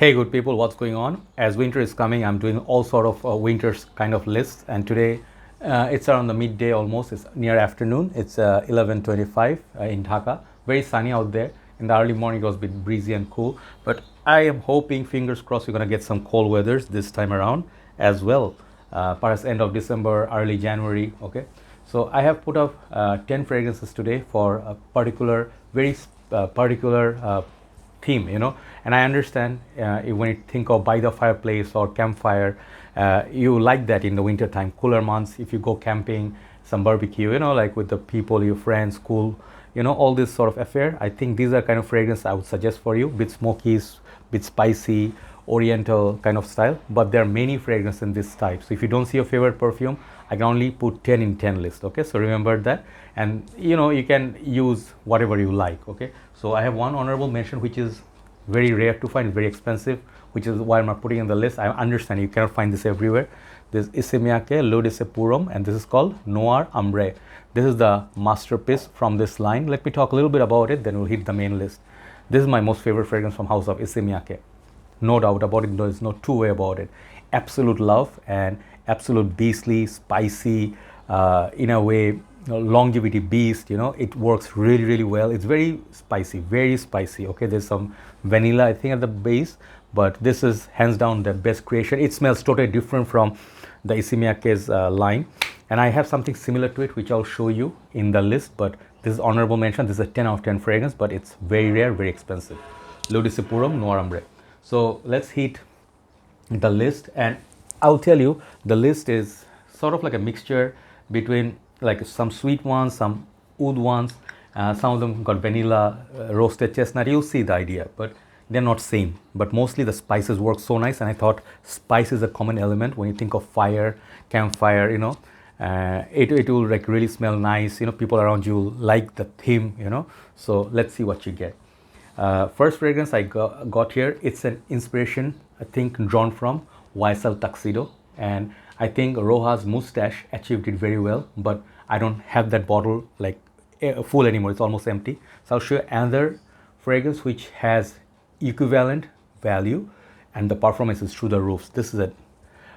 Hey good people, what's going on? As winter is coming, I'm doing all sort of winter's kind of lists, and today it's around the midday almost. It's near afternoon. It's 11:25 in Dhaka. Very sunny out there. In the early morning, it was a bit breezy and cool. But I am hoping, fingers crossed, we're gonna get some cold weathers this time around as well. Perhaps end of December, early January. Okay. So I have put up 10 fragrances today for a particular, very particular theme, and I understand when you think of by the fireplace or campfire, you like that in the winter time, cooler months. If you go camping, some barbecue, like with the people, your friends, cool, all this sort of affair. I think these are kind of fragrance I would suggest for you. Bit smoky, bit spicy, oriental kind of style. But there are many fragrances in this type. So if you don't see your favorite perfume, I can only put 10 in 10 list. Okay, so remember that, and you can use whatever you like. Okay, so I have one honorable mention which is very rare to find, very expensive, which is why I'm not putting in the list. I understand you cannot find this everywhere. This is Issey Miyake L'Eau de Purum, and this is called Noire Ambre. This is the masterpiece from this line. Let me talk a little bit about it, then we'll hit the main list. This is my most favorite fragrance from House of Issey Miyake. No doubt about it. There's no two way about it. Absolute love and absolute beastly, spicy, in a way, longevity beast. It works really, really well. It's very spicy, very spicy. Okay, there's some vanilla, I think, at the base, but this is hands down the best creation. It smells totally different from the Issey Miyake's line, and I have something similar to it, which I'll show you in the list. But this is honorable mention. This is a 10 out of 10 fragrance, but it's very rare, very expensive. L'Eau de Purum, Noire Ambre. So let's hit the list, and I'll tell you, the list is sort of like a mixture between like some sweet ones, some oud ones, some of them got vanilla, roasted chestnut. You'll see the idea, but they're not same. But mostly the spices work so nice, and I thought spice is a common element when you think of fire, campfire. It will like really smell nice. People around you like the theme. So let's see what you get. First fragrance I got here, it's an inspiration, I think, drawn from YSL Tuxedo, and I think Roja's mustache achieved it very well, but I don't have that bottle like full anymore. It's almost empty. So I'll show you another fragrance which has equivalent value, and the performance is through the roofs. This is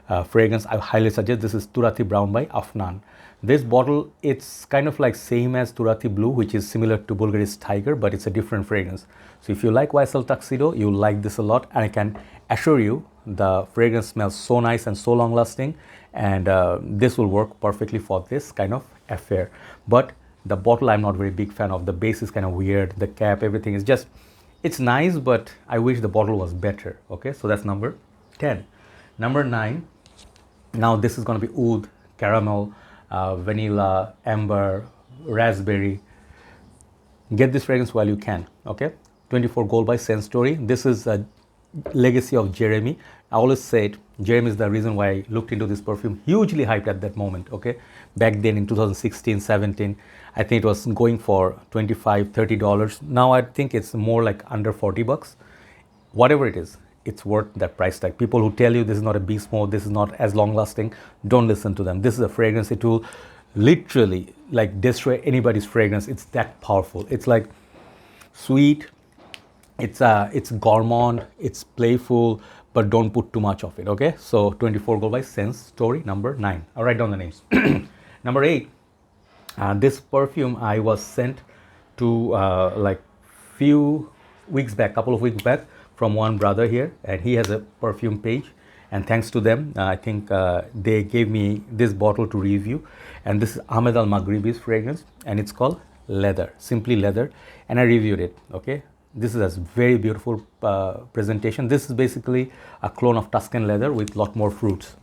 a fragrance I highly suggest. This is Turathi Brown by Afnan. This bottle, it's kind of like same as Turathi Blue, which is similar to Bulgari's Tiger, but it's a different fragrance. So if you like YSL Tuxedo, you'll like this a lot, and I can assure you the fragrance smells so nice and so long lasting, and this will work perfectly for this kind of affair. But the bottle I'm not very big fan of. The base is kind of weird, the cap, everything is just, it's nice, but I wish the bottle was better. Okay, so that's number 10. Number 9, now this is going to be oud, caramel, vanilla, amber, raspberry. Get this fragrance while you can. Okay, 24 Gold by Scentstory. This is a legacy of Jeremy. I always said Jeremy is the reason why I looked into this perfume. Hugely hyped at that moment. Okay, back then in 2016, 17, I think it was going for $25, $30. Now I think it's more like under 40 bucks. Whatever it is, it's worth that price tag. People who tell you this is not a beast mode, this is not as long lasting, don't listen to them. This is a fragrance, it will literally like destroy anybody's fragrance. It's that powerful. It's like sweet, it's gourmand, it's playful, but don't put too much of it. Okay, so 24 Gold by Scentstory, number 9. I'll write down the names. Number 8, this perfume I was sent to like few weeks back, couple of weeks back, from one brother here, and he has a perfume page, and thanks to them, I think they gave me this bottle to review, and this is Ahmed Al Maghribi's fragrance, and it's called Leather, simply Leather, and I reviewed it. Okay, this is a very beautiful presentation. This is basically a clone of Tuscan leather with lot more fruits.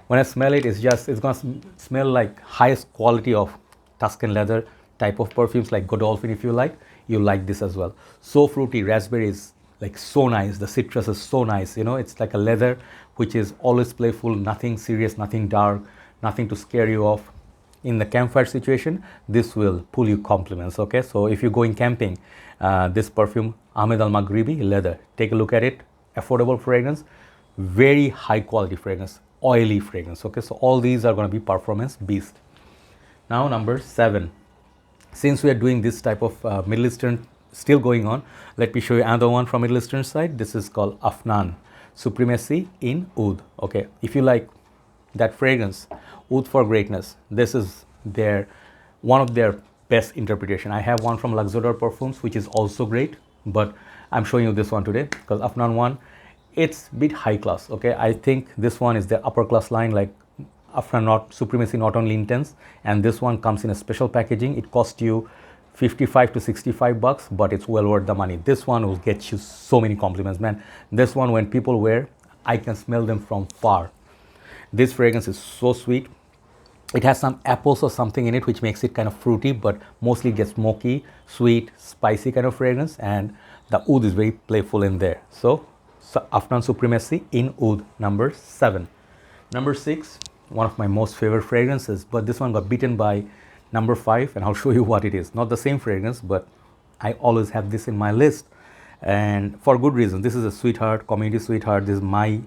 When I smell it, it's gonna smell like highest quality of Tuscan leather type of perfumes, like Godolphin. If you like this as well. So fruity, raspberry is like so nice, the citrus is so nice. It's like a leather which is always playful, nothing serious, nothing dark, nothing to scare you off. In the campfire situation, this will pull you compliments. Okay, so if you're going camping, this perfume Ahmed Al Maghribi Leather, take a look at it. Affordable fragrance, very high quality fragrance, oily fragrance. Okay, so all these are going to be performance beast. Now number 7, since we are doing this type of Middle Eastern still going on. Let me show you another one from Middle Eastern side. This is called Afnan Supremacy in Oud. Okay, if you like that fragrance, Oud for greatness, this is their one of their best interpretation. I have one from Luxodor Perfumes, which is also great, but I'm showing you this one today because Afnan one, it's a bit high class. Okay, I think this one is the upper class line, like Afnan not Supremacy Not Only Intense, and this one comes in a special packaging. It costs you 55 to 65 bucks, but it's well worth the money. This one will get you so many compliments, man. This one, when people wear, I can smell them from far. This fragrance is so sweet. It has some apples or something in it, which makes it kind of fruity, but mostly gets smoky, sweet, spicy kind of fragrance, and the oud is very playful in there. So Afnan Supremacy in Oud, number 7. Number 6, one of my most favorite fragrances, but this one got beaten by number 5, and I'll show you what it is. Not the same fragrance, but I always have this in my list, and for good reason. This is a sweetheart, community sweetheart. This is my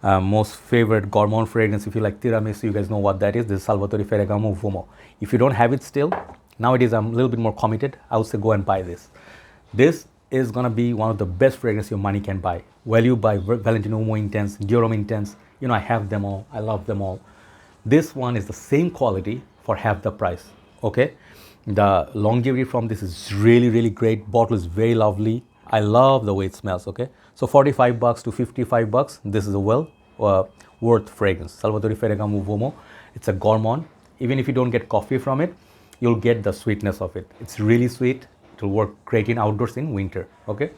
most favorite gourmand fragrance. If you like tiramisu, you guys know what that is. This is Salvatore Ferragamo Uomo. If you don't have it still, nowadays I'm a little bit more committed. I would say go and buy this. This is gonna be one of the best fragrances your money can buy. Well, you buy Valentino Uomo Intense, Dior Intense, you know, I have them all, I love them all. This one is the same quality for half the price. Okay, the longevity from this is really, really great. Bottle is very lovely. I love the way it smells. Okay, so 45 bucks to 55 bucks, this is a well worth fragrance. Salvatore Ferragamo Uomo. It's a gourmand. Even if you don't get coffee from it, you'll get the sweetness of it. It's really sweet. It will work great in outdoors in winter. Okay,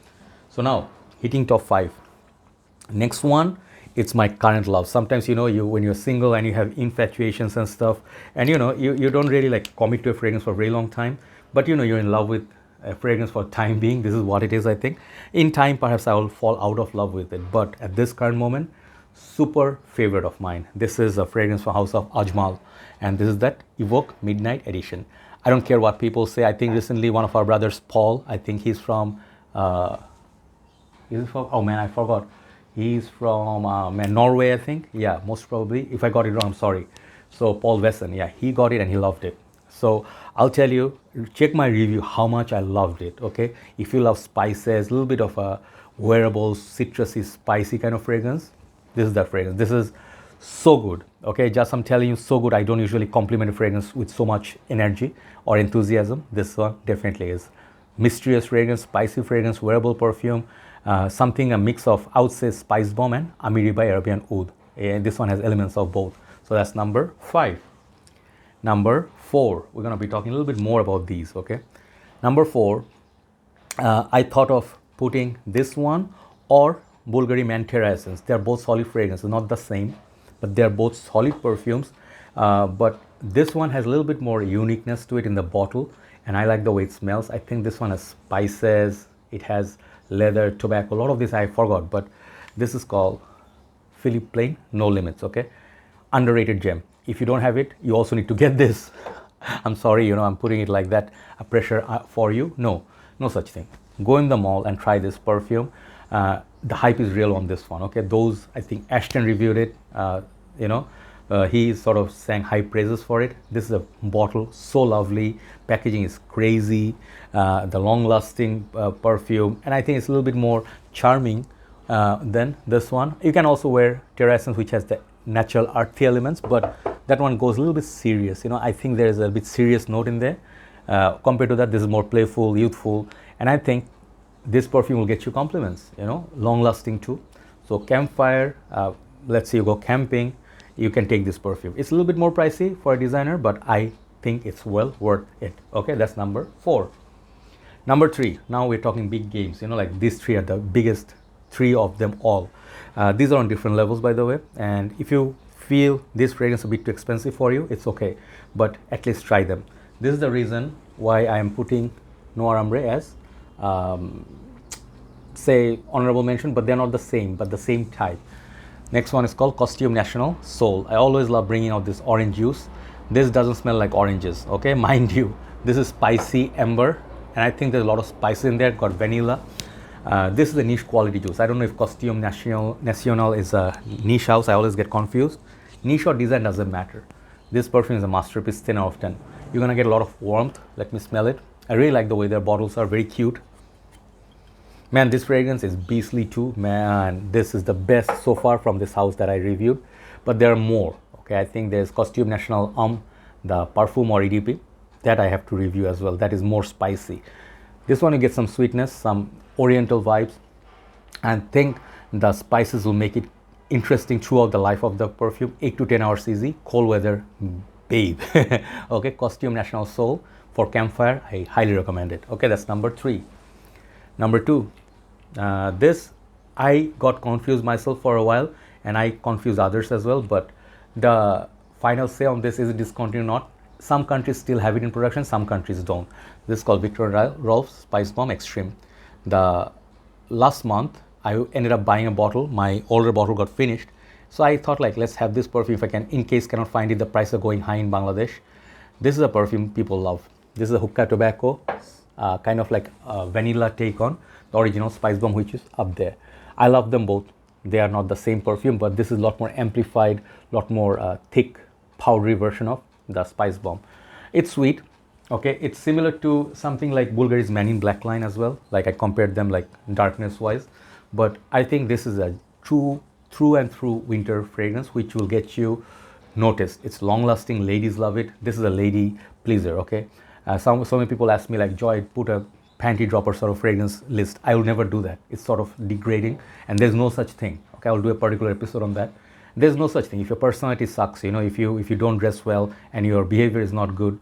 so now hitting top 5. Next one, it's my current love. Sometimes, you know, when you're single and you have infatuations and stuff, and you know, you don't really like commit to a fragrance for a very long time, but you know, you're in love with a fragrance for time being. This is what it is. I think in time perhaps I will fall out of love with it, but at this current moment, super favorite of mine. This is a fragrance from House of Ajmal, and this is that Evoke Midnight edition. I don't care what people say. I think recently one of our brothers, Paul, I think he's from oh man, I forgot. He's from Norway, I think. Yeah, most probably. If I got it wrong, I'm sorry. So Paul Wesson, yeah, he got it and he loved it. So I'll tell you, check my review how much I loved it. Okay, if you love spices, a little bit of a wearable, citrusy, spicy kind of fragrance, this is that fragrance. This is so good. Okay, just I'm telling you, so good. I don't usually compliment a fragrance with so much energy or enthusiasm. This one definitely is. Mysterious fragrance, spicy fragrance, wearable perfume, something a mix of, I would say, Spicebomb and Ambre by Arabian Oud. And this one has elements of both. So that's number 5. Number 4, we're going to be talking a little bit more about these. Okay, number 4, I thought of putting this one or Bulgari Mantera Essence. They're both solid fragrances, not the same, but they're both solid perfumes. But this one has a little bit more uniqueness to it in the bottle, and I like the way it smells. I think this one has spices, it has leather, tobacco, a lot of this I forgot, but this is called Philipp Plein No Limits. Okay, underrated gem. If you don't have it, you also need to get this. I'm sorry, you know, I'm putting it like that, a pressure for you. No such thing. Go in the mall and try this perfume. The hype is real on this one. Okay, those, I think Ashton reviewed it. You know, he sort of sang high praises for it. This is a bottle, so lovely. Packaging is crazy. The long-lasting perfume, and I think it's a little bit more charming than this one. You can also wear Terra Essence, which has the natural earthy elements, but that one goes a little bit serious. You know, I think there is a bit serious note in there. Compared to that, this is more playful, youthful, and I think this perfume will get you compliments, you know, long-lasting too. So campfire, let's say you go camping, you can take this perfume. It's a little bit more pricey for a designer, but I think it's well worth it. Okay, that's number 4. Number 3, now we're talking big games, you know, like these 3 are the biggest 3 of them all. These are on different levels, by the way, and if you feel this fragrance a bit too expensive for you, it's okay, but at least try them. This is the reason why I am putting Noire Ambre as say honorable mention, but they're not the same, but the same type. Next one is called Costume National Soul. I always love bringing out this orange juice. This doesn't smell like oranges, okay, mind you. This is spicy amber, and I think there's a lot of spices in there. It's got vanilla. This is a niche quality juice. I don't know if Costume National is a niche house. I always get confused. Niche or design doesn't matter. This perfume is a masterpiece, 10 out of 10. You're gonna get a lot of warmth. Let me smell it. I really like the way their bottles are very cute. Man, this fragrance is beastly too. Man, this is the best so far from this house that I reviewed. But there are more. Okay, I think there's Costume National the Perfume or EDP. That I have to review as well. That is more spicy. This one you get some sweetness, some oriental vibes, and think the spices will make it interesting throughout the life of the perfume. 8 to 10 hours easy, cold weather, babe. Okay, Costume National Soul for campfire. I highly recommend it. Okay, that's number 3. Number 2, this I got confused myself for a while, and I confused others as well. But the final say on this is it discontinued or not. Some countries still have it in production, some countries don't. This is called Viktor&Rolf Spicebomb Extreme. The last month I ended up buying a bottle. My older bottle got finished, so I thought like let's have this perfume if I can. In case cannot find it, the prices are going high in Bangladesh. This is a perfume people love. This is a hookah tobacco, kind of like a vanilla take on the original Spicebomb, which is up there. I love them both. They are not the same perfume, but this is a lot more amplified, lot more thick, powdery version of the Spicebomb. It's sweet. Okay, it's similar to something like Bulgari's Man in Black line as well. Like I compared them like darkness wise, but I think this is a true through and through winter fragrance which will get you noticed. It's long lasting, ladies love it. This is a lady pleaser. Okay, so many people ask me like, Joy, put a panty dropper sort of fragrance list. I will never do that. It's sort of degrading, and there's no such thing. Okay, I'll do a particular episode on that. There's no such thing. If your personality sucks, you know, if you don't dress well and your behavior is not good,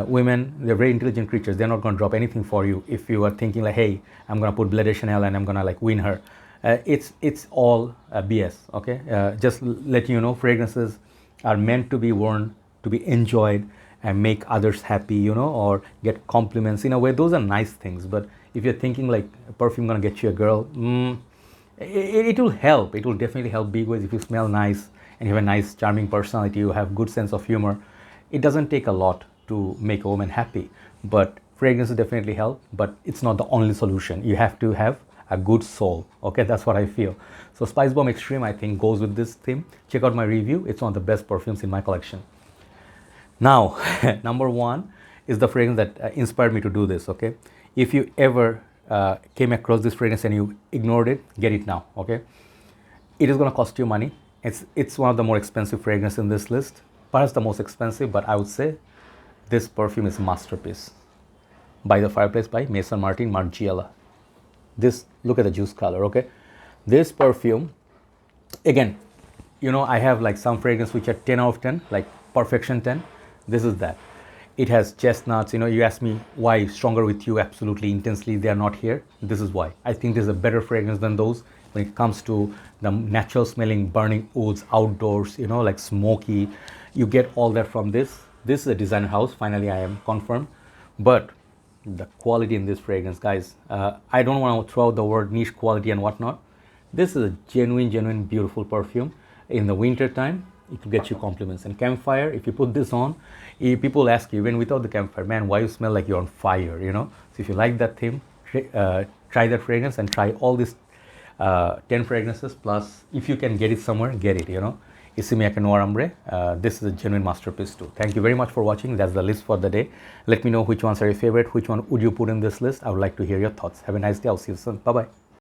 women, they're very intelligent creatures. They're not going to drop anything for you if you are thinking like, hey, I'm going to put Blade Chanel and I'm going to like win her. It's all BS. Okay, just letting you know, fragrances are meant to be worn, to be enjoyed, and make others happy, you know, or get compliments. In a way, those are nice things. But if you're thinking like a perfume gonna get you a girl, it will help. It will definitely help big ways if you smell nice and you have a nice, charming personality. You have good sense of humor. It doesn't take a lot to make a woman happy, but fragrances definitely help. But it's not the only solution. You have to have a good soul. Okay, that's what I feel. So Spicebomb Extreme, I think, goes with this theme. Check out my review. It's one of the best perfumes in my collection. Now, number 1 is the fragrance that inspired me to do this. Okay, if you ever came across this fragrance and you ignored it, get it now. Okay, it is going to cost you money. It's one of the more expensive fragrances in this list, perhaps the most expensive, but I would say this perfume is a masterpiece. By the Fireplace by Maison Margiela. This, look at the juice color. Okay, this perfume, again, you know, I have like some fragrance which are 10 out of 10, like perfection 10. This is that. It has chestnuts. You know, you ask me why Stronger With You, absolutely intensely, they are not here. This is why. I think this is a better fragrance than those when it comes to the natural smelling burning woods outdoors, you know, like smoky. You get all that from this. This is a designer house. Finally, I am confirmed. But the quality in this fragrance, guys, I don't want to throw out the word niche quality and whatnot. This is a genuine, beautiful perfume. In the winter time, it will get you compliments. And campfire, if you put this on, people ask you, even without the campfire, man, why you smell like you're on fire, you know? So if you like that theme, try that fragrance and try all these 10 fragrances. Plus, if you can get it somewhere, get it, you know? Issey, Miyake, Noire, Ambre. This is a genuine masterpiece too. Thank you very much for watching. That's the list for the day. Let me know which ones are your favorite. Which one would you put in this list? I would like to hear your thoughts. Have a nice day. I'll see you soon. Bye-bye.